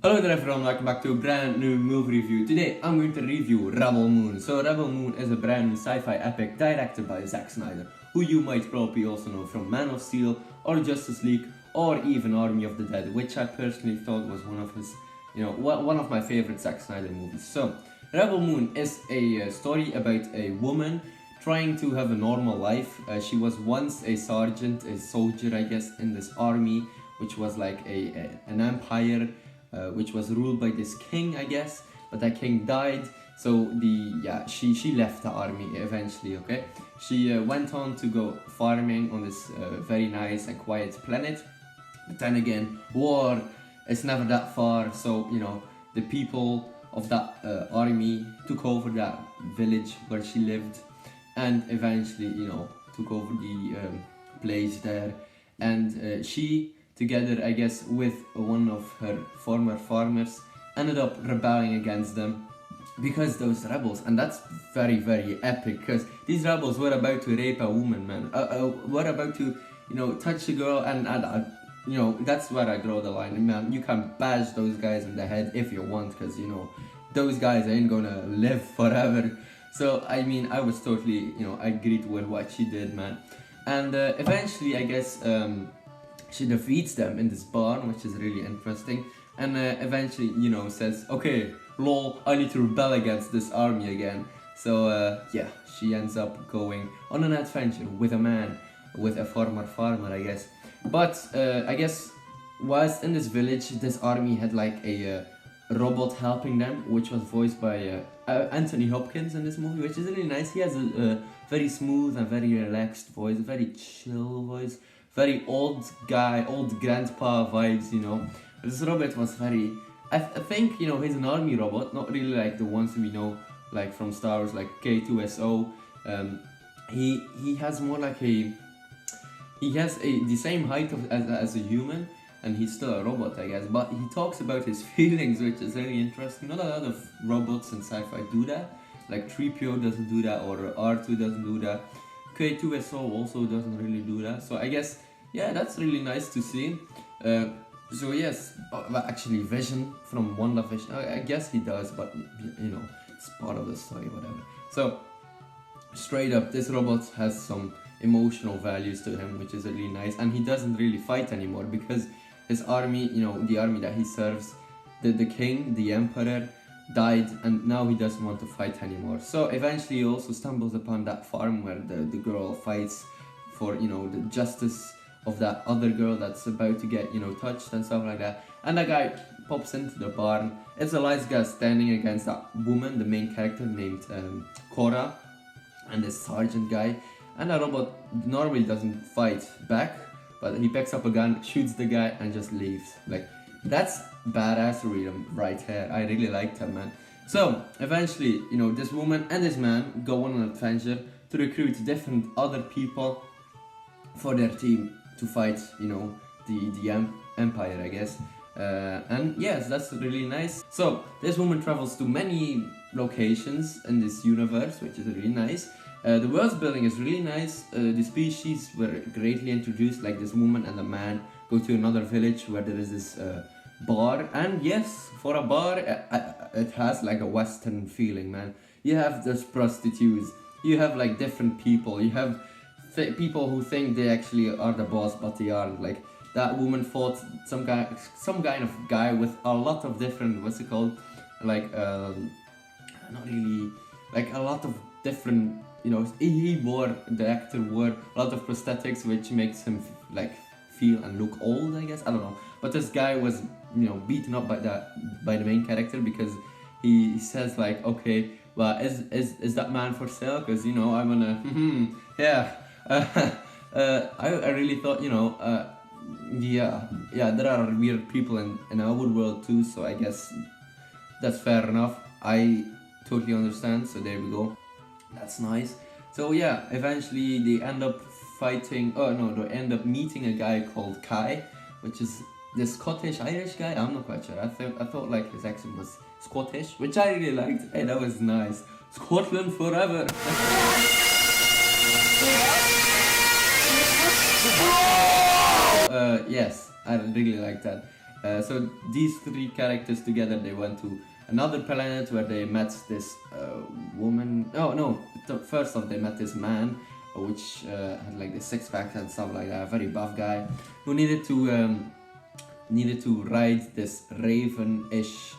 Hello there everyone, welcome back to a brand new movie review. Today I'm going to review Rebel Moon. So Rebel Moon is a brand new sci-fi epic directed by Zack Snyder, who you might probably also know from Man of Steel or Justice League or even Army of the Dead, which I personally thought was one of his, one of my favorite Zack Snyder movies. So Rebel Moon is a story about a woman trying to have a normal life. She was once a sergeant, a soldier I guess, in this army, which was like an empire. Which was ruled by this king, I guess, but that king died. So she left the army eventually. Okay, she went on to go farming on this very nice and quiet planet. But then again, war is never that far. So the people of that army took over that village where she lived, and eventually took over the place there, and she, together I guess with one of her former farmers, ended up rebelling against them because those rebels, and that's very epic, because these rebels were about to rape a woman, man, were about to touch a girl, and that's where I draw the line, man. You can bash those guys in the head if you want, because those guys ain't gonna live forever. So I mean, I was totally agreed with what she did, man. And eventually I guess she defeats them in this barn, which is really interesting, and eventually says, okay, lol, I need to rebel against this army again. So she ends up going on an adventure with a man, with a former farmer, I guess. But I guess whilst in this village, this army had like a robot helping them, which was voiced by Anthony Hopkins in this movie, which is really nice. He has a very smooth and very relaxed voice, a very chill voice, very old guy, old grandpa vibes, This robot was very, I think, he's an army robot, not really like the ones we know, like from Star Wars, like K2SO. He has more like he has the same height as a human, and he's still a robot, I guess, but he talks about his feelings, which is really interesting. Not a lot of robots in sci-fi do that, like 3PO doesn't do that, or R2 doesn't do that. K2SO also doesn't really do that, so I guess, yeah, that's really nice to see. So yes, actually Vision from WandaVision, I guess he does, but it's part of the story, whatever. So straight up, this robot has some emotional values to him, which is really nice, and he doesn't really fight anymore because his army, the army that he serves, the king, the emperor, died, and now he doesn't want to fight anymore. So eventually he also stumbles upon that farm where the girl fights for the justice of that other girl that's about to get touched and stuff like that. And that guy pops into the barn. It's Elias guy standing against that woman, the main character named Cora, and this sergeant guy. And the robot normally doesn't fight back, but he picks up a gun, shoots the guy, and just leaves. Like, that's badassery right here. I really liked that, man. So eventually, this woman and this man go on an adventure to recruit different other people for their team to fight, the empire, I guess. And yes, that's really nice. So this woman travels to many locations in this universe, which is really nice. The world building is really nice. The species were greatly introduced, like this woman and the man go to another village where there is this bar, and yes, for a bar, it has like a Western feeling, man. You have those prostitutes, you have like different people, you have people who think they actually are the boss, but they aren't. Like that woman fought some kind of guy with a lot of different, what's it called, like not really, like a lot of different, the actor wore a lot of prosthetics, which makes him like feel and look old, I guess, I don't know. But this guy was beaten up by the main character because he says like, okay, well, is that man for sale? Because I'm gonna yeah. I really thought there are weird people in our world too, so I guess that's fair enough. I totally understand, so there we go. That's nice. So yeah, eventually they end up fighting, they end up meeting a guy called Kai, which is the Scottish Irish guy. I'm not quite sure. I thought like his accent was Scottish, which I really liked. Hey, that was nice. Scotland forever. Yes, I really like that. So these three characters together, they went to another planet where they met this woman. Oh no, first off they met this man, which had like the six pack and stuff like that, very buff guy, who needed to ride this raven-ish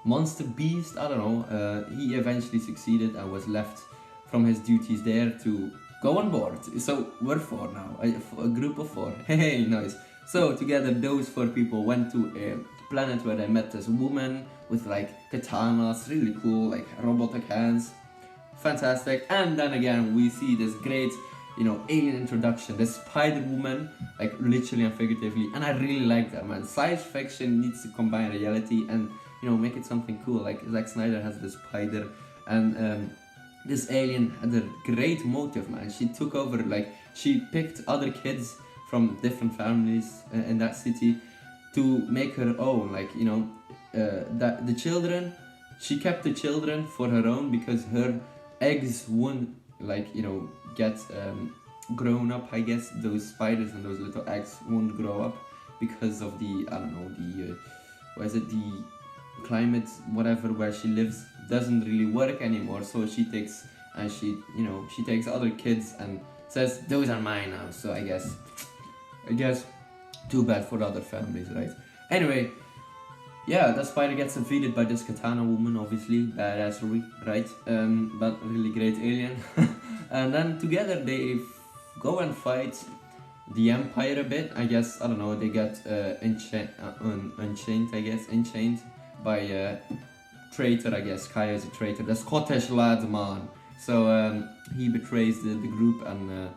monster beast. I don't know. He eventually succeeded and was left from his duties there to go on board. So we're four now, a group of four. Hey, nice. So together those four people went to a planet where they met this woman with like katanas, really cool, like robotic hands. Fantastic. And then again we see this great, alien introduction, this spider woman, like literally and figuratively, and I really like that, man. Science fiction needs to combine reality and make it something cool. Like Zack Snyder has this spider, and this alien had a great motive, man. She took over, like she picked other kids from different families in that city to make her own, like that the children, she kept the children for her own because her eggs won't get grown up, I guess. Those spiders and those little eggs won't grow up because of the the climate, whatever, where she lives doesn't really work anymore. So she takes other kids and says those are mine now. So I guess too bad for other families, right? Anyway, yeah, the spider gets defeated by this katana woman, obviously, badassery, right? But really great alien. And then together they go and fight the Empire a bit, I guess. I don't know, they get enchained by a traitor, I guess. Kaya is a traitor, the Scottish lad, man. So he betrays the group and,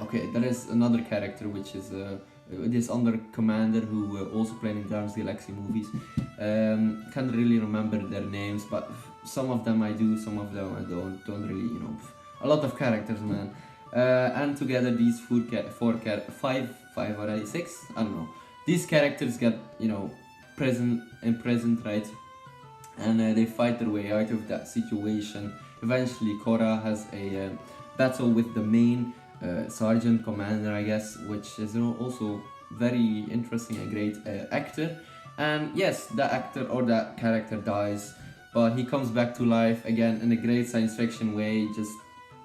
okay, there is another character which is this under commander who also played in Guardians of the Galaxy movies. Can't really remember their names, but some of them I do, some of them I don't really, a lot of characters, man. And together these five already, six, I don't know. These characters get, imprisoned, right? And they fight their way out of that situation. Eventually Korra has a battle with the main sergeant commander, I guess, which is also very interesting and great actor. And yes, that actor or that character dies, but he comes back to life again in a great science fiction way. Just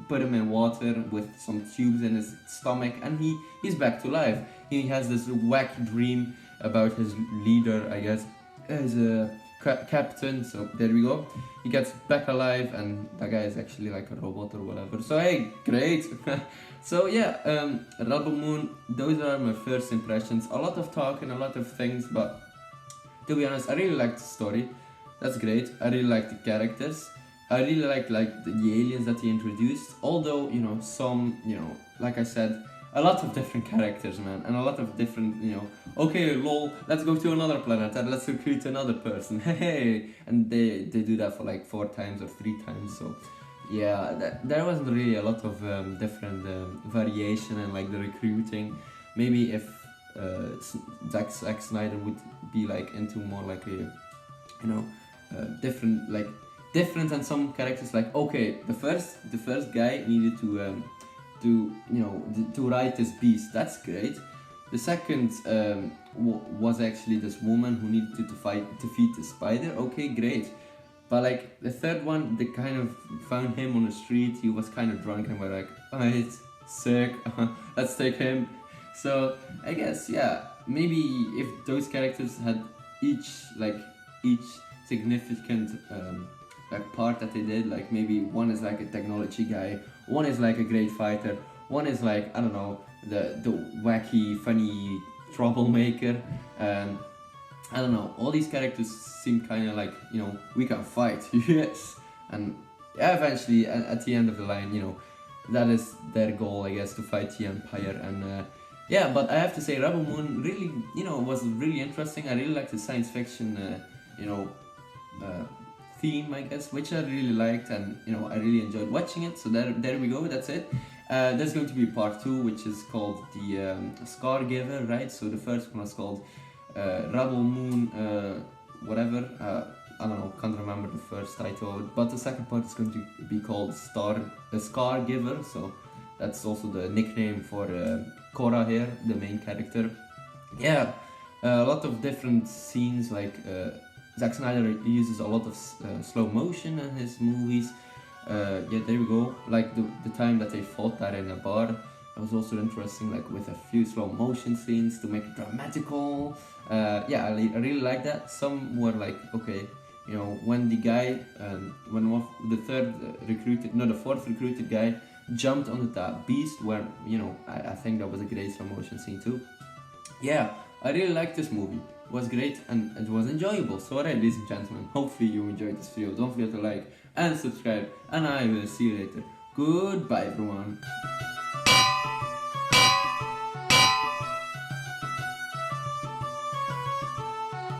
put him in water with some tubes in his stomach and he's back to life. He has this wacky dream about his leader, I guess, as a captain. So there we go, he gets back alive and that guy is actually like a robot or whatever. So hey, great. So yeah, Rebel Moon, those are my first impressions. A lot of talk and a lot of things, but to be honest, I really liked the story. That's great. I really like the characters. I really like the aliens that he introduced. Although, some, like I said, a lot of different characters, man, and a lot of different, okay, lol, let's go to another planet and let's recruit another person. Hey, and they do that for like 4 times or 3 times. So yeah, there wasn't really a lot of different variation and like the recruiting. Maybe if Zack Snyder would be like into more like a, different than some characters. Like, okay, the first guy needed to ride this beast. That's great. The second was actually this woman who needed to defeat the spider. Okay, great. But like the third one, they kind of found him on the street. He was kind of drunk and we're like, oh, it's sick. Let's take him. So I guess, yeah, maybe if those characters had each significant part that they did, like maybe one is like a technology guy, one is like a great fighter, one is like, I don't know, the wacky, funny troublemaker. I don't know, all these characters seem kind of like, we can fight, yes. And yeah, eventually at the end of the line, that is their goal, I guess, to fight the Empire. And yeah, but I have to say, Rebel Moon really, was really interesting. I really liked the science fiction, theme, I guess, which I really liked, and I really enjoyed watching it. So there we go, that's it. There's going to be part 2, which is called the Scar Giver, right? So the first one was called Rebel Moon, whatever. I don't know, can't remember the first title of it, but the second part is going to be called Scar Giver. So that's also the nickname for Korra here, the main character. Yeah, a lot of different scenes. Like Zack Snyder uses a lot of slow motion in his movies. Yeah, there we go. Like the time that they fought that in a bar, that was also interesting. Like with a few slow motion scenes to make it dramatical. Yeah, I really like that. Some were like, okay, you know, when the guy, when the third recruited, no, the fourth recruited guy jumped onto that beast, where you know, I think that was a great slow motion scene too. Yeah, I really liked this movie. It was great and it was enjoyable. So alright, ladies and gentlemen, hopefully you enjoyed this video. Don't forget to like and subscribe, and I will see you later. Goodbye everyone.